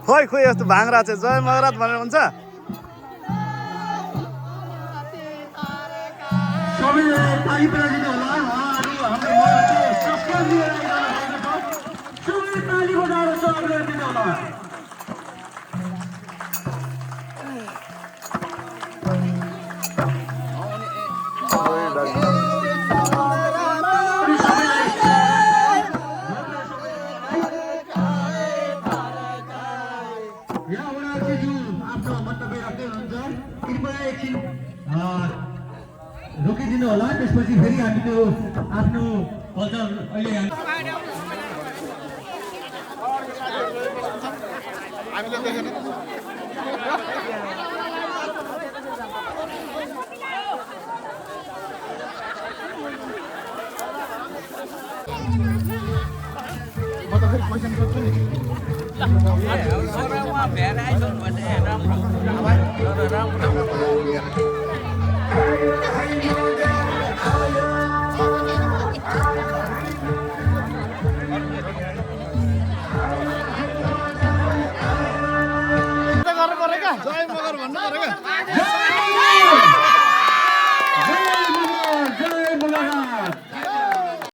खोइ खोइ यस्तो भाङ्रा चाहिँ जय महाराज भनेर हुन्छ। सबैले ताली बजाइदिनु होला। हाम्रो महाराजले पुरस्कार लिएर आइरहनु भएको छ। सबैले ताली बजाएर स्वागत गरिदिनु होला। रोकिदिनु होला। त्यसपछि फेरि हामी त्यो आफ्नो कल्चर अहिले हामीले देखेन। म त फेरि पैसा सोध्छु नि। जय मगर भन्नु पऱ्यो क्या।